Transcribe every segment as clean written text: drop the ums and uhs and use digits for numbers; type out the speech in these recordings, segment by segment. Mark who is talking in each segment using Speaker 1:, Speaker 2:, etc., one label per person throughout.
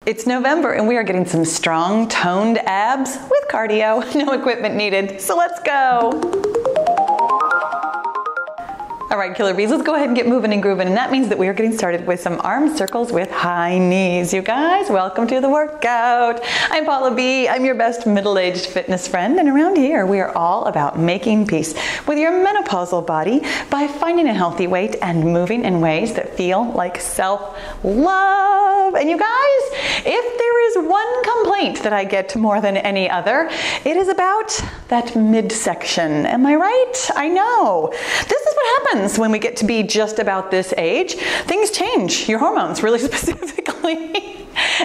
Speaker 1: It's November and we are getting some strong, toned abs with cardio. No equipment needed, so let's go. All right, killer bees, let's go ahead and get moving and grooving. And that means that we are getting started with some arm circles with high knees. You guys, welcome to the workout. I'm Pahla B. I'm your best middle-aged fitness friend. And around here, we are all about making peace with your menopausal body by finding a healthy weight and moving in ways that feel like self-love. And you guys, if there is one complaint that I get more than any other, it is about that midsection. Am I right? I know. This is what happens when we get to be just about this age. Things change, your hormones really specifically.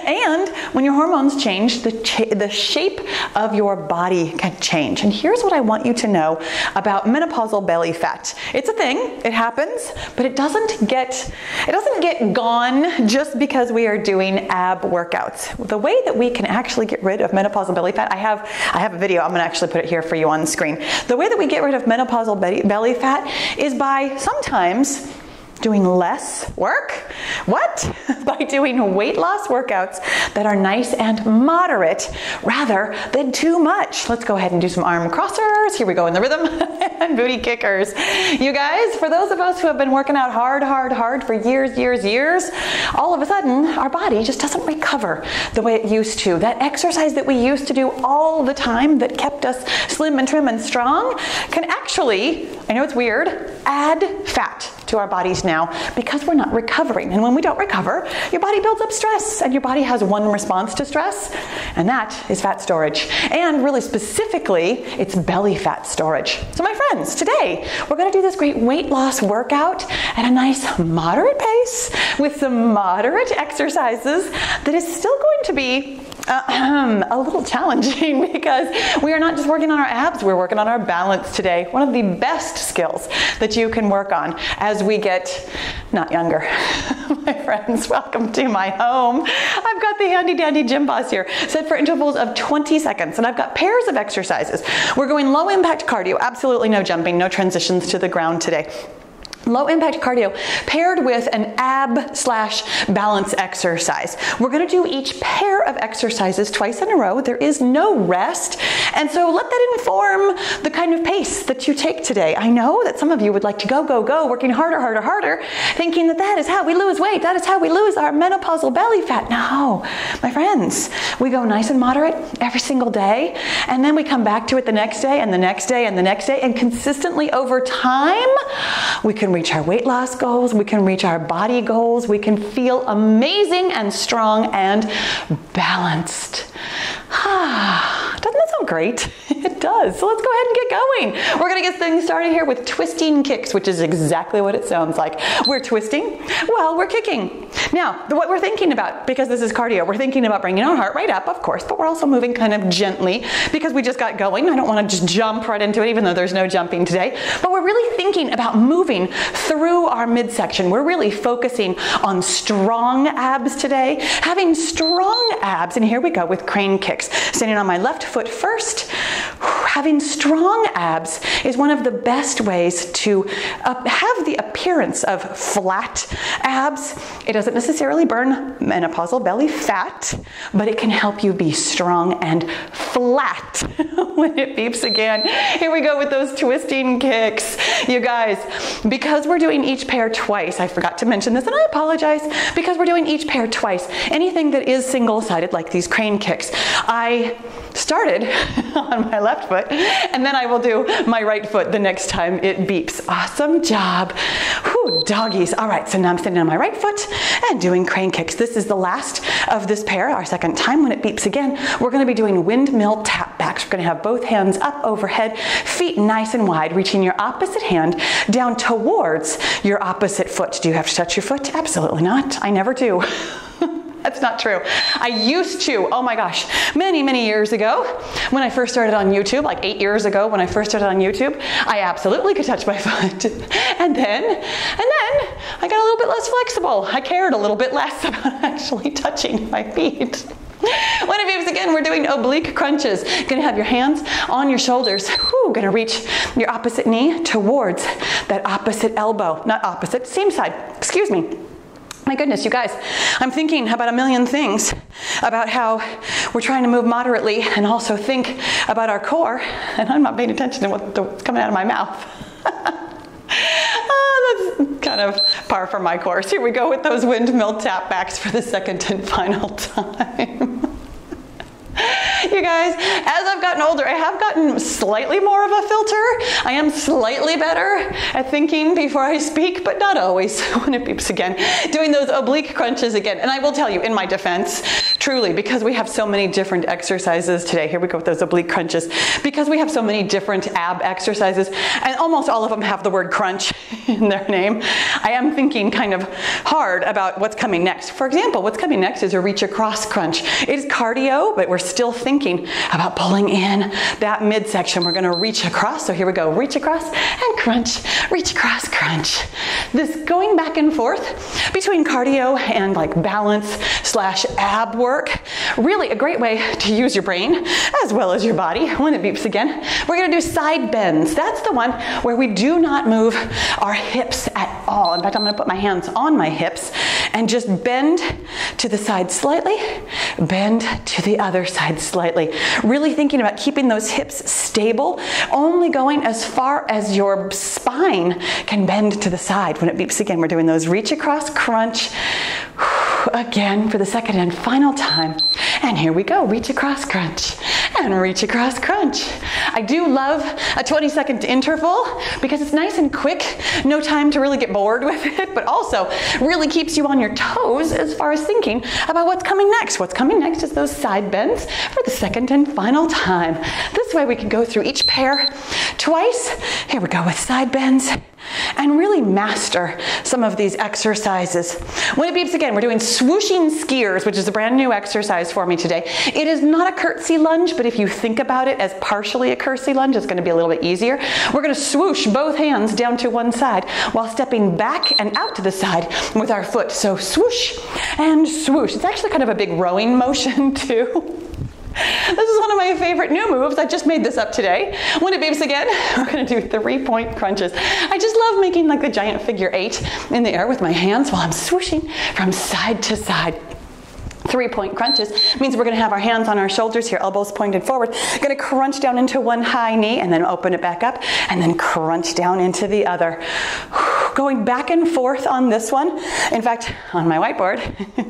Speaker 1: And when your hormones change, the shape of your body can change. And here's what I want you to know about menopausal belly fat. It's a thing, it happens, but it doesn't get gone just because we are doing ab workouts. The way that we can actually get rid of menopausal belly fat, I have a video, I'm gonna actually put it here for you on the screen. The way that we get rid of menopausal belly fat is by sometimes doing less work. What? By doing weight loss workouts that are nice and moderate rather than too much. Let's go ahead and do some arm crossers. Here we go in the rhythm. And booty kickers. You guys, for those of us who have been working out hard for years, all of a sudden our body just doesn't recover the way it used to. That exercise that we used to do all the time that kept us slim and trim and strong can actually, I know it's weird, add fat to our bodies now because we're not recovering. And when we don't recover, your body builds up stress, and your body has one response to stress, and that is fat storage. And really specifically, it's belly fat storage. So my friends, today we're going to do this great weight loss workout at a nice moderate pace with some moderate exercises that is still going to be a little challenging because we are not just working on our abs, we're working on our balance today. One of the best skills that you can work on as we get not younger. My friends, welcome to my home. I've got the handy dandy gym boss here, set for intervals of 20 seconds, and I've got pairs of exercises. We're going low impact cardio, absolutely no jumping, no transitions to the ground today. Low impact cardio paired with an ab/balance exercise. We're going to do each pair of exercises twice in a row. There is no rest. And so let that inform the kind of pace that you take today. I know that some of you would like to go, working harder, thinking that that is how we lose weight. That is how we lose our menopausal belly fat. No, my friends, we go nice and moderate every single day. And then we come back to it the next day and the next day and the next day. And consistently over time, we can reach our weight loss goals, we can reach our body goals, we can feel amazing and strong and balanced. Doesn't that sound great? It does. So let's go ahead and get going. We're going to get things started here with twisting kicks, which is exactly what it sounds like. We're twisting while we're kicking. Now, what we're thinking about, because this is cardio, we're thinking about bringing our heart rate up, of course, but we're also moving kind of gently because we just got going. I don't want to just jump right into it, even though there's no jumping today. But we're really thinking about moving through our midsection. We're really focusing on strong abs today, having strong abs. And here we go with crane kicks. Standing on my left foot first. Having strong abs is one of the best ways to have the appearance of flat abs. It doesn't necessarily burn menopausal belly fat, but it can help you be strong and flat when it beeps again. Here we go with those twisting kicks. You guys, because we're doing each pair twice, I forgot to mention this and I apologize, because we're doing each pair twice, anything that is single-sided like these crane kicks, I started on my left foot and then I will do my right foot the next time it beeps. Awesome job. Whew, doggies. All right, so now I'm standing on my right foot and doing crane kicks. This is the last of this pair, our second time when it beeps again. We're going to be doing windmill tap backs. We're going to have both hands up overhead, feet nice and wide, reaching your opposite hand down towards your opposite foot. Do you have to touch your foot? Absolutely not. I never do. That's not true. I used to, oh my gosh, many years ago, when I first started on YouTube, like 8 years ago when I first started on YouTube, I absolutely could touch my foot. And then I got a little bit less flexible. I cared a little bit less about actually touching my feet. When it beeps again, we're doing oblique crunches. Gonna have your hands on your shoulders. Whew, gonna reach your opposite knee towards that opposite elbow. Not opposite, same side, excuse me. My goodness, you guys, I'm thinking about a million things about how we're trying to move moderately and also think about our core, and I'm not paying attention to what's coming out of my mouth. That's kind of par for my course. Here we go with those windmill tap backs for the second and final time. You guys, as I've gotten older, I have gotten slightly more of a filter. I am slightly better at thinking before I speak, but not always. When it beeps again, doing those oblique crunches again. And I will tell you, in my defense, truly, because we have so many different exercises today, here we go with those oblique crunches, because we have so many different ab exercises, and almost all of them have the word crunch in their name, I am thinking kind of hard about what's coming next. For example, what's coming next is a reach across crunch. It is cardio, but we're still thinking about pulling in that midsection. We're going to reach across. So here we go. Reach across and crunch. Reach across, crunch. This going back and forth between cardio and like balance slash ab work. Really a great way to use your brain as well as your body. When it beeps again, we're going to do side bends. That's the one where we do not move our hips at all. In fact, I'm going to put my hands on my hips and just bend to the side slightly, bend to the other side slightly. Really thinking about keeping those hips stable, only going as far as your spine can bend to the side. When it beeps again, we're doing those reach across crunch. Again for the second and final time. And here we go, reach across crunch and reach across crunch. I do love a 20-second interval because it's nice and quick, no time to really get bored with it, but also really keeps you on your toes as far as thinking about what's coming next. What's coming next is those side bends for the second and final time. This way we can go through each pair twice. Here we go with side bends. And really master some of these exercises. When it beeps again, we're doing swooshing skiers, which is a brand new exercise for me today. It is not a curtsy lunge, but if you think about it as partially a curtsy lunge, it's going to be a little bit easier. We're going to swoosh both hands down to one side while stepping back and out to the side with our foot. So swoosh and swoosh. It's actually kind of a big rowing motion too. This is one of my favorite new moves. I just made this up today. When it beeps again, we're going to do 3-point crunches. I just love making like the giant figure 8 in the air with my hands while I'm swooshing from side to side. 3-point crunches means we're going to have our hands on our shoulders here, elbows pointed forward. Going to crunch down into one high knee and then open it back up and then crunch down into the other. Going back and forth on this one. In fact, on my whiteboard,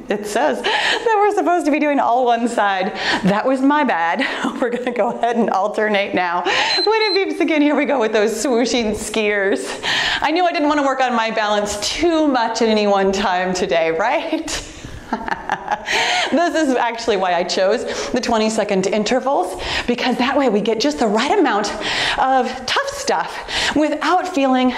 Speaker 1: it says that we're supposed to be doing all one side. That was my bad. We're going to go ahead and alternate now. When it beeps again, here we go with those swooshing skiers. I knew I didn't want to work on my balance too much at any one time today, right? This is actually why I chose the 20-second intervals, because that way we get just the right amount of tough stuff without feeling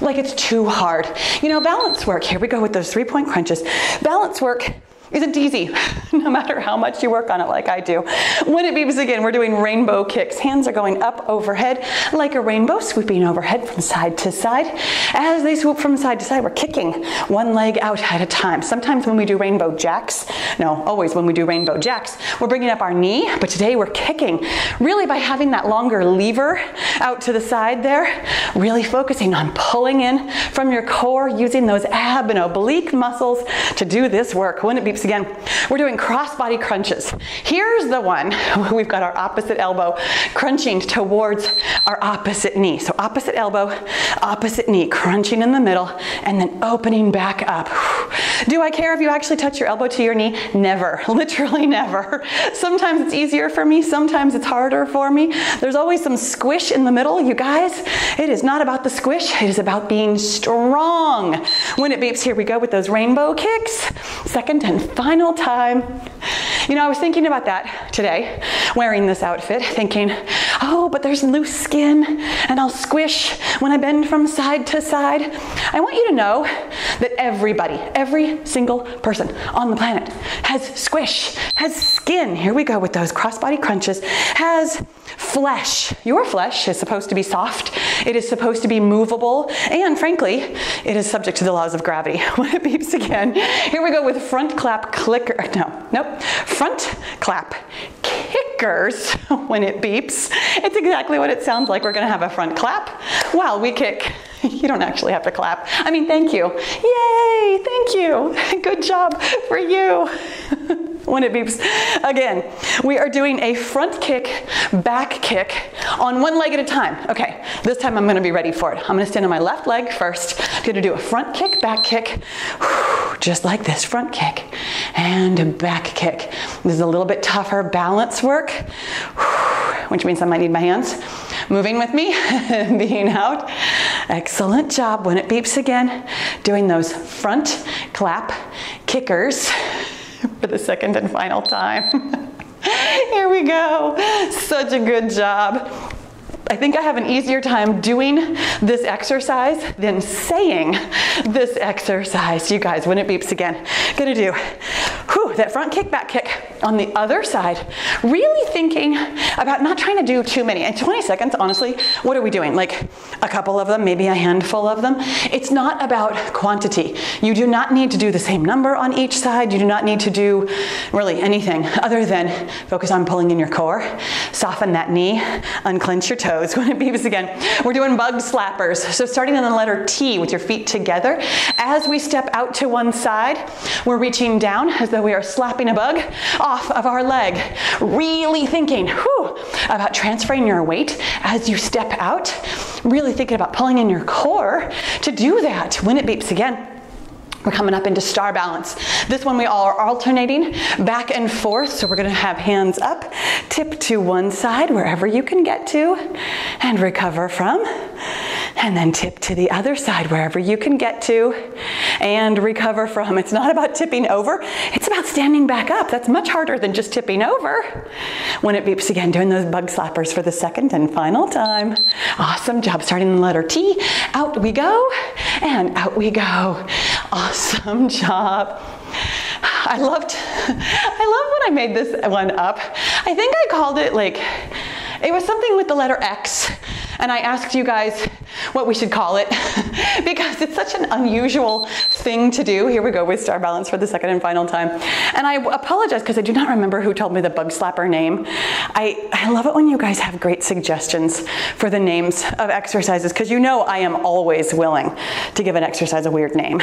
Speaker 1: like it's too hard. You know, balance work, here we go with those 3-point crunches. Balance work isn't easy, no matter how much you work on it like I do. When it beeps again, we're doing rainbow kicks. Hands are going up overhead like a rainbow, swooping overhead from side to side. As they swoop from side to side, we're kicking one leg out at a time. Sometimes when we do rainbow jacks, no, always when we do rainbow jacks, we're bringing up our knee, but today we're kicking. Really by having that longer lever out to the side there, really focusing on pulling in from your core, using those ab and oblique muscles to do this work. When it beeps again, we're doing crossbody crunches. Here's the one where we've got our opposite elbow crunching towards our opposite knee. So opposite elbow, opposite knee, crunching in the middle, and then opening back up. Do I care if you actually touch your elbow to your knee? Never, literally never. Sometimes it's easier for me, sometimes it's harder for me. There's always some squish in the middle, you guys. It is not about the squish, it is about being strong. When it beeps, here we go with those rainbow kicks. Second and final time. You know, I was thinking about that today, wearing this outfit, thinking, oh, but there's loose skin and I'll squish when I bend from side to side. I want you to know that everybody, every single person on the planet has squish, has skin. Here we go with those crossbody crunches, has flesh. Your flesh is supposed to be soft. It is supposed to be movable. And frankly, it is subject to the laws of gravity. When it beeps again, here we go with front clap clicker. Front clap kickers. When it beeps, it's exactly what it sounds like. We're going to have a front clap while we kick. You don't actually have to clap. I mean, thank you. Yay, thank you. Good job for you. When it beeps. Again, we are doing a front kick, back kick on one leg at a time. Okay, this time I'm gonna be ready for it. I'm gonna stand on my left leg first. I'm gonna do a front kick, back kick, just like this, front kick and a back kick. This is a little bit tougher balance work, which means I might need my hands. Moving with me, being out. Excellent job. When it beeps again, doing those front clap kickers for the second and final time. Here we go. Such a good job. I think I have an easier time doing this exercise than saying this exercise. You guys, when it beeps again, gonna do that front kick, back kick on the other side. Really thinking about not trying to do too many. In 20 seconds, honestly, what are we doing? Like a couple of them, maybe a handful of them. It's not about quantity. You do not need to do the same number on each side. You do not need to do really anything other than focus on pulling in your core, soften that knee, unclench your toes. When it beeps again, we're doing bug slappers. So starting on the letter T with your feet together. As we step out to one side, we're reaching down as though we are slapping a bug off of our leg. Really thinking about transferring your weight as you step out. Really thinking about pulling in your core to do that. When it beeps again, we're coming up into star balance. This one we all are alternating back and forth. So we're gonna have hands up, tip to one side wherever you can get to and recover from. And then tip to the other side wherever you can get to and recover from. It's not about tipping over, it's about standing back up. That's much harder than just tipping over. When it beeps again, doing those bug slappers for the second and final time. Awesome job. Starting the letter T, out we go and out we go. Awesome job. I loved when I made this one up. I think I called it it was something with the letter X. And I asked you guys what we should call it because it's such an unusual thing to do. Here we go with star balance for the second and final time. And I apologize because I do not remember who told me the bug slapper name. I love it when you guys have great suggestions for the names of exercises because you know I am always willing to give an exercise a weird name.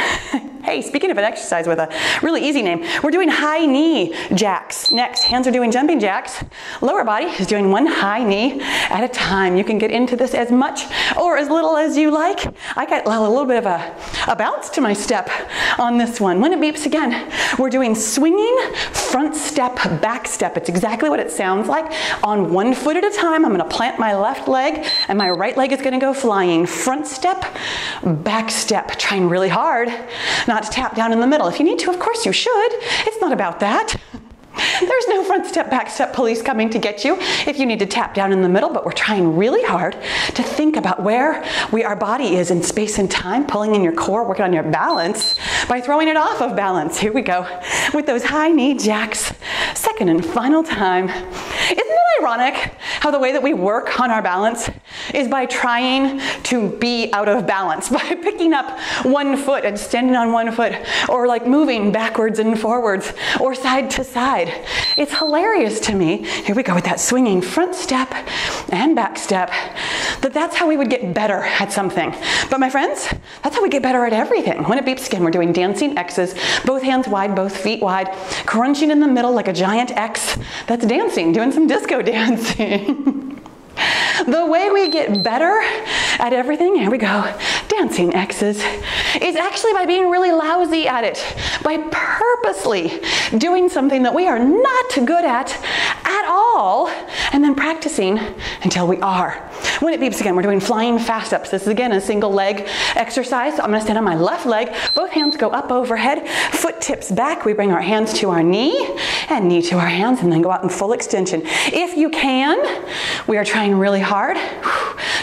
Speaker 1: Hey, speaking of an exercise with a really easy name, we're doing high knee jacks. Next, hands are doing jumping jacks. Lower body is doing one high knee at a time. You can get into this as much or as little as you like. I got a little bit of a bounce to my step on this one. When it beeps again, we're doing swinging front step, back step. It's exactly what it sounds like. On one foot at a time, I'm gonna plant my left leg and my right leg is gonna go flying. Front step, back step. Trying really hard not to tap down in the middle. If you need to, of course you should. It's not about that. There's no front step, back step police coming to get you if you need to tap down in the middle, but we're trying really hard to think about where our body is in space and time, pulling in your core, working on your balance by throwing it off of balance. Here we go with those high knee jacks. Second and final time. Isn't it ironic how the way that we work on our balance is by trying to be out of balance, by picking up one foot and standing on one foot, or like moving backwards and forwards, or side to side. It's hilarious to me, here we go with that swinging front step and back step, that's how we would get better at something. But my friends, that's how we get better at everything. When it beeps again, we're doing dancing X's, both hands wide, both feet wide, crunching in the middle like a giant X. That's dancing, doing some disco dancing. The way we get better at everything, here we go, dancing X's, is actually by being really lousy at it, by purposely doing something that we are not good at all, and then practicing until we are. When it beeps again, we're doing flying fast ups. This is again a single leg exercise. So I'm gonna stand on my left leg, both hands go up overhead, foot tips back, we bring our hands to our knee, and knee to our hands, and then go out in full extension. If you can, we are trying really hard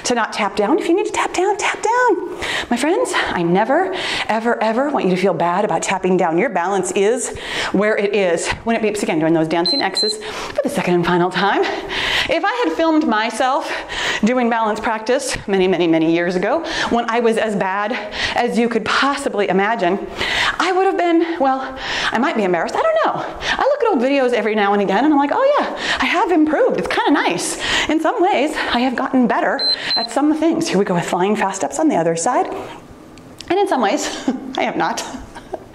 Speaker 1: to not tap down. If you need to tap down, tap down. My friends, I never, ever, ever want you to feel bad about tapping down. Your balance is where it is. When it beeps again, doing those dancing X's for the second and final time. If I had filmed myself doing balance practice many, many, many years ago, when I was as bad as you could possibly imagine, I would have been, well, I might be embarrassed. I don't know. I look at old videos every now and again and I'm like, oh yeah, I have improved. It's kind of nice. In some ways, I have gotten better at some things. Here we go with flying fast steps on the other side. And in some ways, I have not.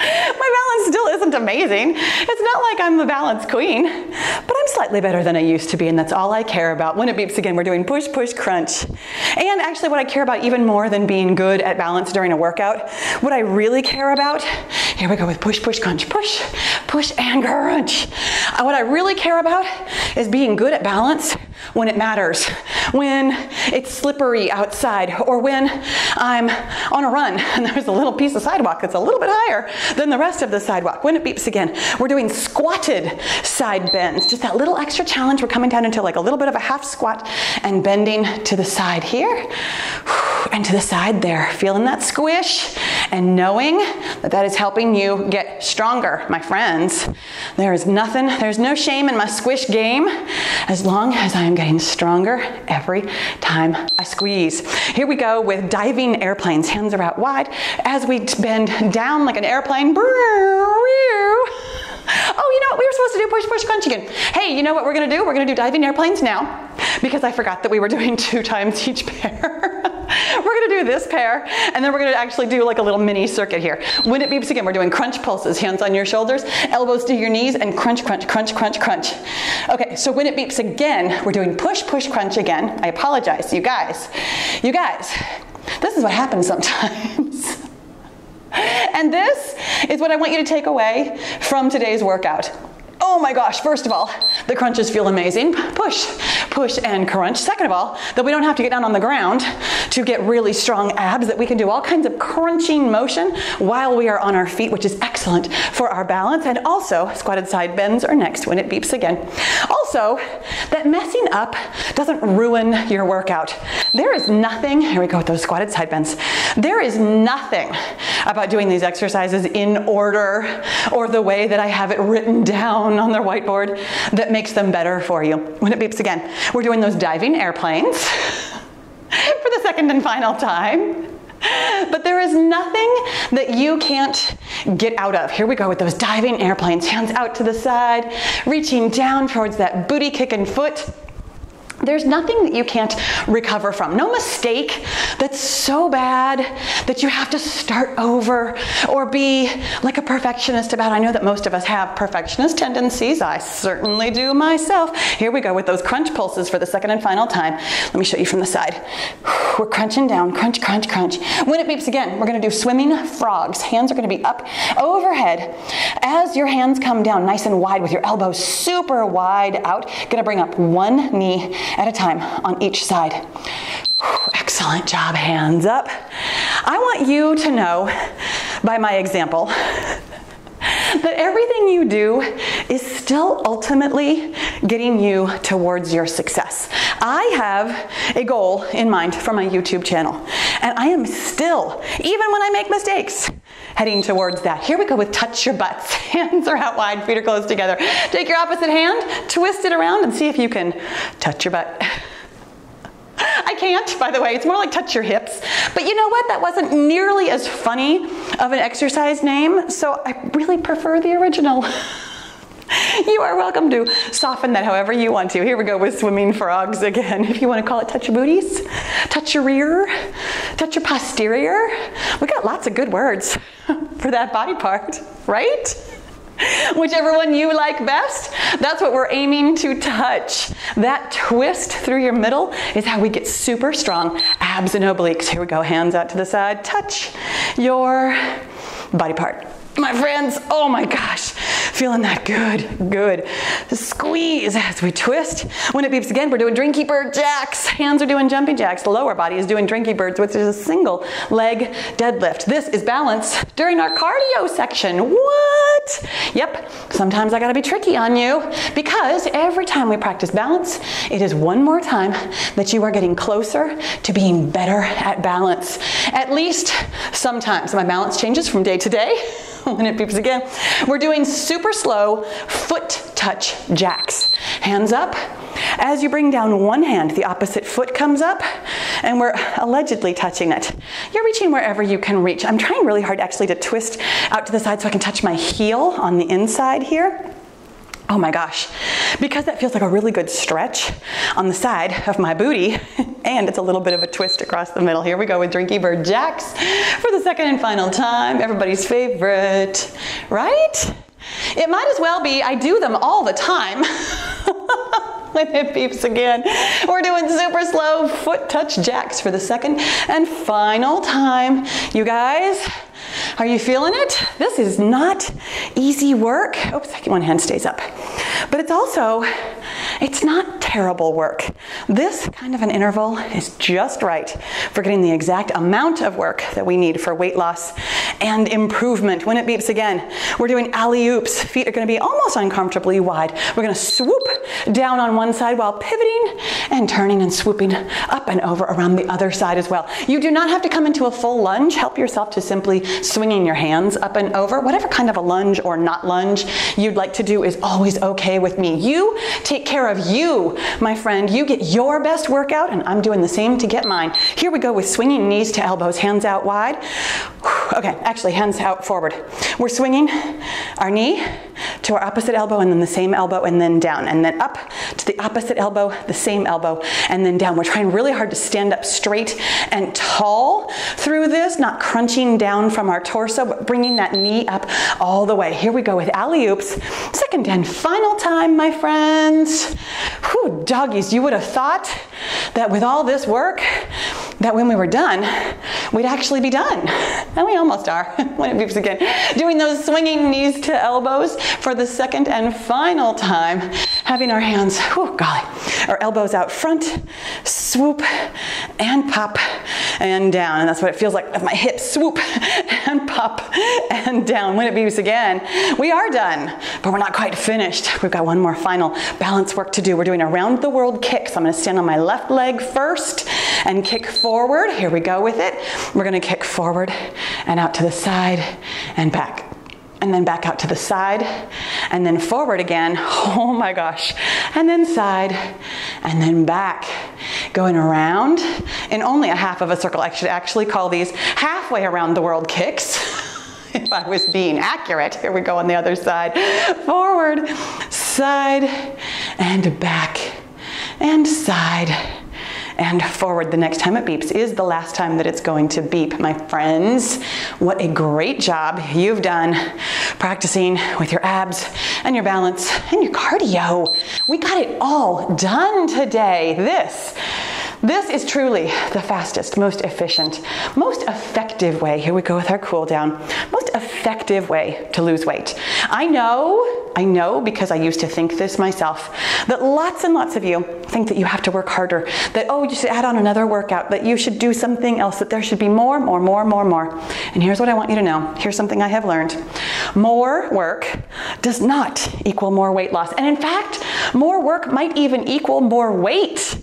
Speaker 1: My balance still isn't amazing. It's not like I'm the balance queen, but I'm slightly better than I used to be, and that's all I care about. When it beeps again, we're doing push, push, crunch. And actually what I care about even more than being good at balance during a workout, what I really care about, here we go with push, push, crunch, push, push, and crunch. What I really care about is being good at balance when it matters, when it's slippery outside, or when I'm on a run and there's a little piece of sidewalk that's a little bit higher than the rest of the sidewalk. When it beeps again, we're doing squatted side bends. Just that little extra challenge. We're coming down into like a little bit of a half squat and bending to the side here and to the side there. Feeling that squish and knowing that that is helping you get stronger, my friends. There is nothing, there's no shame in my squish game as long as I am getting stronger every time I squeeze. Here we go with diving airplanes. Hands are out wide as we bend down like an airplane. Oh, you know what? We were supposed to do push, push, crunch again. Hey, you know what we're going to do? We're going to do diving airplanes now because I forgot that we were doing 2 times each pair. We're going to do this pair, and then we're going to actually do like a little mini circuit here. When it beeps again, we're doing crunch pulses. Hands on your shoulders, elbows to your knees, and crunch, crunch, crunch, crunch, crunch. Okay, so when it beeps again, we're doing push, push, crunch again. I apologize, you guys. You guys, this is what happens sometimes. And this is what I want you to take away from today's workout. Oh my gosh, first of all, the crunches feel amazing. Push, push, and crunch. Second of all, that we don't have to get down on the ground to get really strong abs, that we can do all kinds of crunching motion while we are on our feet, which is excellent for our balance. And also, squatted side bends are next when it beeps again. Also, that messing up doesn't ruin your workout. There is nothing, here we go with those squatted side bends. There is nothing about doing these exercises in order or the way that I have it written down on their whiteboard that makes them better for you. When it beeps again, we're doing those diving airplanes for the second and final time. But there is nothing that you can't get out of. Here we go with those diving airplanes. Hands out to the side, reaching down towards that booty kicking foot. There's nothing that you can't recover from. No mistake that's so bad that you have to start over or be like a perfectionist about. I know that most of us have perfectionist tendencies. I certainly do myself. Here we go with those crunch pulses for the second and final time. Let me show you from the side. We're crunching down, crunch, crunch, crunch. When it beeps again, we're going to do swimming frogs. Hands are going to be up overhead. As your hands come down nice and wide with your elbows super wide out, going to bring up one knee at a time on each side. Excellent job, hands up. I want you to know by my example that everything you do is still ultimately getting you towards your success. I have a goal in mind for my YouTube channel, and I am still, even when I make mistakes, heading towards that. Here we go with touch your butts. Hands are out wide, feet are close together. Take your opposite hand, twist it around, and see if you can touch your butt. I can't, by the way. It's more like touch your hips. But you know what? That wasn't nearly as funny of an exercise name, so I really prefer the original. You are welcome to soften that however you want to. Here we go with swimming frogs again. If you want to call it touch your booties, touch your rear, touch your posterior. We got lots of good words for that body part, right? Whichever one you like best, that's what we're aiming to touch. That twist through your middle is how we get super strong abs and obliques. Here we go, hands out to the side. Touch your body part. My friends, oh my gosh, feeling that good, good. Squeeze as we twist. When it beeps again, we're doing drinky bird jacks. Hands are doing jumping jacks. The lower body is doing drinky birds, which is a single leg deadlift. This is balance during our cardio section. What? Yep, sometimes I gotta be tricky on you because every time we practice balance, it is one more time that you are getting closer to being better at balance. At least sometimes. My balance changes from day to day. when it beeps again, we're doing super slow foot touch jacks. Hands up. As you bring down one hand, the opposite foot comes up, and we're allegedly touching it. You're reaching wherever you can reach. I'm trying really hard actually to twist out to the side so I can touch my heel on the inside here. Oh my gosh, because that feels like a really good stretch on the side of my booty, and it's a little bit of a twist across the middle. Here we go with Drinky Bird Jacks for the second and final time. Everybody's favorite, right? It might as well be, I do them all the time. When it beeps again. We're doing super slow foot touch jacks for the second and final time. You guys, are you feeling it? This is not easy work. Oops, one hand stays up. But it's not terrible work. This kind of an interval is just right for getting the exact amount of work that we need for weight loss and improvement. When it beeps again, we're doing alley-oops. Feet are going to be almost uncomfortably wide. We're going to swoop down on one side while pivoting and turning and swooping up and over around the other side as well. You do not have to come into a full lunge. Help yourself to simply swinging your hands up and over. Whatever kind of a lunge or not lunge you'd like to do is always okay with me. You take care of you, my friend. You get your best workout, and I'm doing the same to get mine. Here we go with swinging knees to elbows, hands out wide. Okay, actually hands out forward. We're swinging our knee to our opposite elbow, and then the same elbow, and then down, and then up to the opposite elbow, the same elbow, and then down. We're trying really hard to stand up straight and tall through this, not crunching down from our torso, but bringing that knee up all the way. Here we go with alley-oops. Second and final time, my friends. Whew, doggies, you would have thought that with all this work, that when we were done, we'd actually be done. And we almost are when it beeps again. Doing those swinging knees to elbows for the second and final time. Having our hands, whew, golly, our elbows out front, swoop and pop and down. And that's what it feels like. My hips swoop and pop and down. When it beeps again, we are done, but we're not quite finished. We've got one more final balance work to do. We're doing a round the world kick. So I'm going to stand on my left leg first and kick forward. Here we go with it. We're going to kick forward and out to the side and back. And then back out to the side, and then forward again. Oh my gosh. And then side, and then back. Going around in only a half of a circle. I should actually call these halfway around the world kicks. If I was being accurate. Here we go on the other side. Forward, side, and back, and side, and forward. The next time it beeps is the last time that it's going to beep, my friends. What a great job you've done practicing with your abs and your balance and your cardio. We got it all done today. This is truly the fastest, most efficient, most effective way. Here we go with our cool down. Most effective way to lose weight. I know because I used to think this myself, that lots and lots of you think that you have to work harder, that, oh, you should add on another workout, that you should do something else, that there should be more. And here's what I want you to know. Here's something I have learned. More work does not equal more weight loss. And in fact, more work might even equal more weight.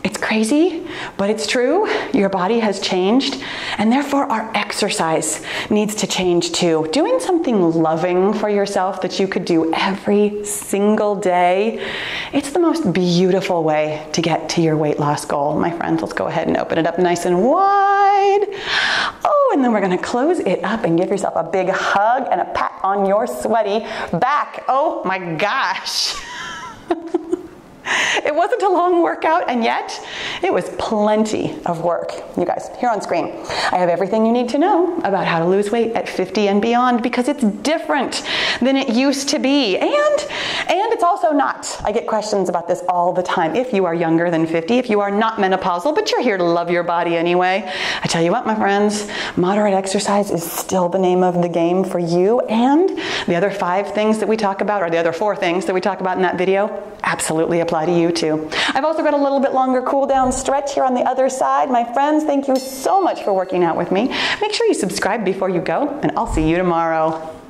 Speaker 1: It's crazy, but it's true. Your body has changed, and therefore our exercise needs to change too. Doing something loving for yourself that you could do every single day, it's the most beautiful way to get to your weight loss goal. My friends, let's go ahead and open it up nice and wide. Oh, and then we're gonna close it up and give yourself a big hug and a pat on your sweaty back. Oh my gosh. It wasn't a long workout, and yet it was plenty of work. You guys, here on screen, I have everything you need to know about how to lose weight at 50 and beyond, because it's different than it used to be. And it's also not. I get questions about this all the time. If you are younger than 50, if you are not menopausal, but you're here to love your body anyway, I tell you what, my friends, moderate exercise is still the name of the game for you. And the other 5 things that we talk about, or the other 4 things that we talk about in that video, absolutely apply to you too. I've also got a little bit longer cool down stretch here on the other side. My friends, thank you so much for working out with me. Make sure you subscribe before you go, and I'll see you tomorrow.